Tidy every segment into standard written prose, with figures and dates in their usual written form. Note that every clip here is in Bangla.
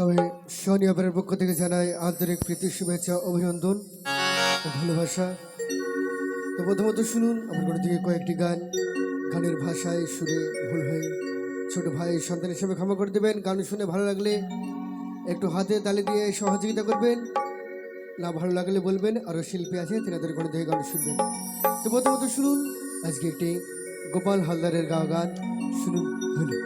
তবে শনি আপনার পক্ষ থেকে জানাই আন্তরিক প্রীতি শুভেচ্ছা অভিনন্দন ও ভালোবাসা। তো প্রথমত শুনুন আমার ঘর থেকে কয়েকটি গান, গানের ভাষায় সুরে ভুল হয়ে ছোট ভাই সন্তান হিসেবে ক্ষমা করে দেবেন। গান শুনে ভালো লাগলে একটু হাতে তালি দিয়ে সহযোগিতা করবেন, না ভালো লাগলে বলবেন। আরও শিল্পী আছে তেনাদের ঘর থেকে গান শুনবেন। তো প্রথমত শুনুন আজকে একটি গোপাল হালদারের গাওয়া গান, শুনুন হলে।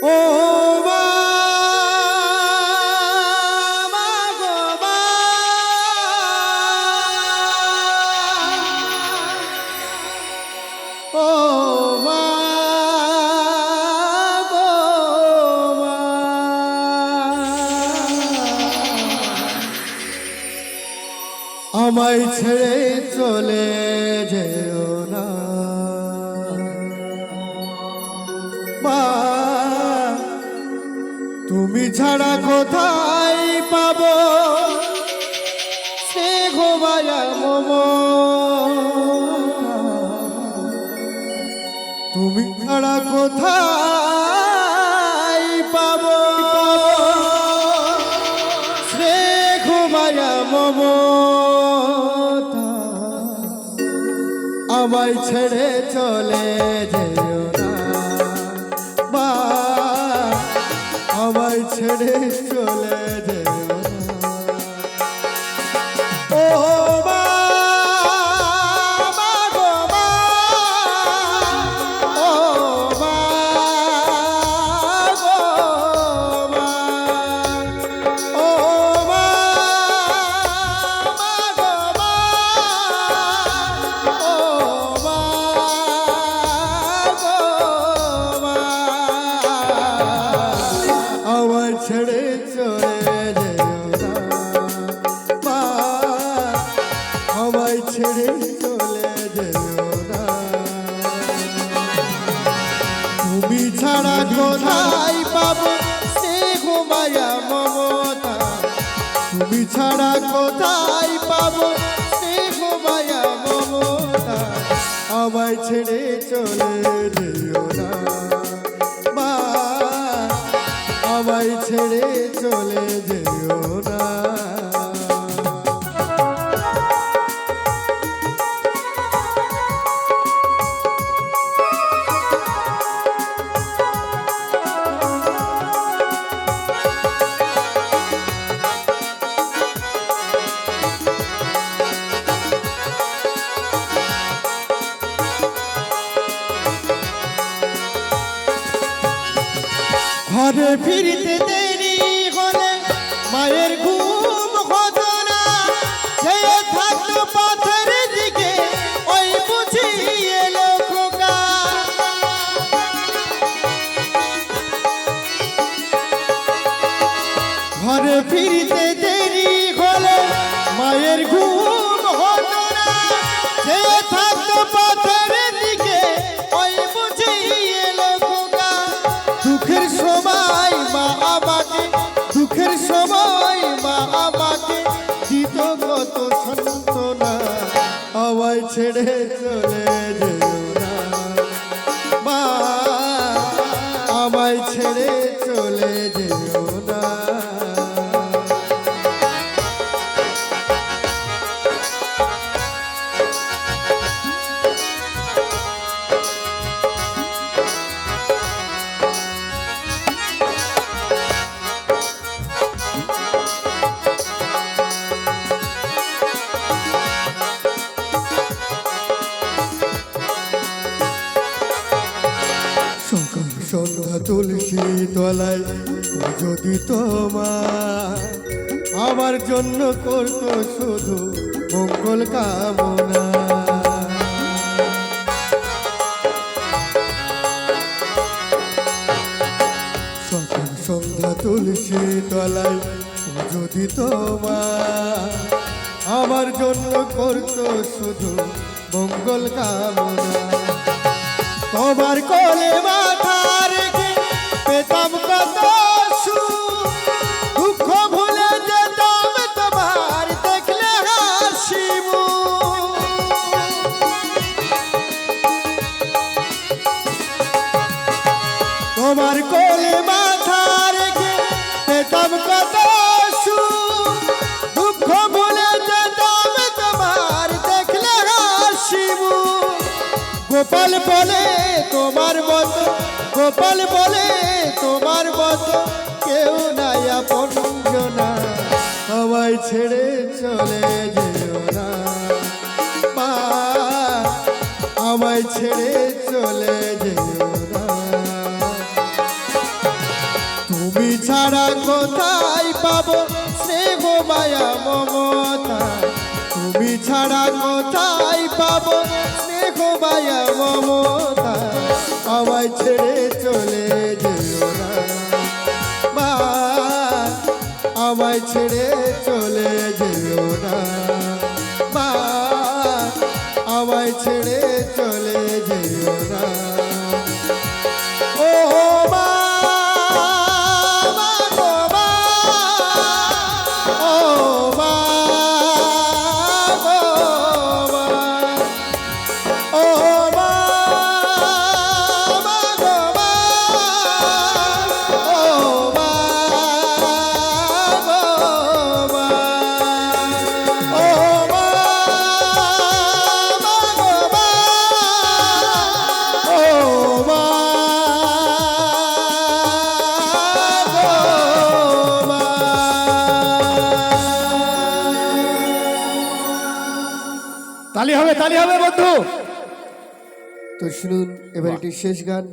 ও মা মা গো মা, ও মা গো মা, আমায় ছেড়ে চলে যেও না মা, তুমি ছাড়া কোথায় পাবো সে ঘুমায়া মম, তুমি ছাড়া কোথায় পাবো সে ঘুমায়া মম, আমায় ছেড়ে চলে যেও না মা, আমায় ছেড়ে চলে যেও না। ও মা মা গো মা, ও মা গো মা, ও মা মা গো মা, ও মা গো মা, আমার ছেড়ে চলে যেও না মা, আমায় ছেড়ে চলে যেও না। তুমি ছাড়া কোথায় পাবো সে ঘুমায়া মমতা, তুমি ছাড়া কোথায় পাবো সে ঘুমায়া মমতা, আমায় ছেড়ে চলে যেও না মা, আমায় ছেড়ে চলে যেও না। ঘরে ফিরতে দেরি হলে মায়ের ঘুম হতো না, সে থাকতো পথের দিকে ওই বুঝি এলো খোকা। ঘরে ফিরতে দেরি হলে মায়ের ঘুম হতো না, সে থাকতো পথের দিকে ওই বুঝি এলো খোকা। দুঃখের সময় মা আমাকে, দুঃখের সময় মা আমাকে দিত কত সান্ত্বনা, আমায় ছেড়ে চলে যেও না মা, আমায় ছেড়ে চলে যেও না। সকাল সন্ধ্যা তুলসী তলায় যদি তোমার আমার জন্য করতো শুধু মঙ্গল কামনা, সকাল সন্ধ্যা তুলসী তলায় যদি তোমার আমার জন্য করতো শুধু মঙ্গল কামনা, তোমার কোলে মাথা রেখে পেতাম কত সুখ, দুঃখ ভুলে যেতাম তোমার দেখলে হাসি। গোপাল বলে তোমার মতো, গোপাল বলে তোমার মতো কেউ নাই আপন জনা, আমায় ছেড়ে চলে যেও না মা, আমায় ছেড়ে চলে যেও না। তুমি ছাড়া কোথায় পাবো স্নেহ মায়া মমতা, তুমি ছাড়া কোথায় পাবো স্নেহ মায়া মমতা, আমায় ছেড়ে চলে যেও না মা, আমায় ছেড়ে চলে যেও না মা, আমায় ছেড়ে চলে যেও না। ও মা, মা গো মা, ও মা গো মা, ও মা, মা গো মা, ও মা গো মা, ও মা, মা গো মা, ও মা গো মা। তালি হবে বন্ধু। তো শুনুন এবার একটি শেষ গান।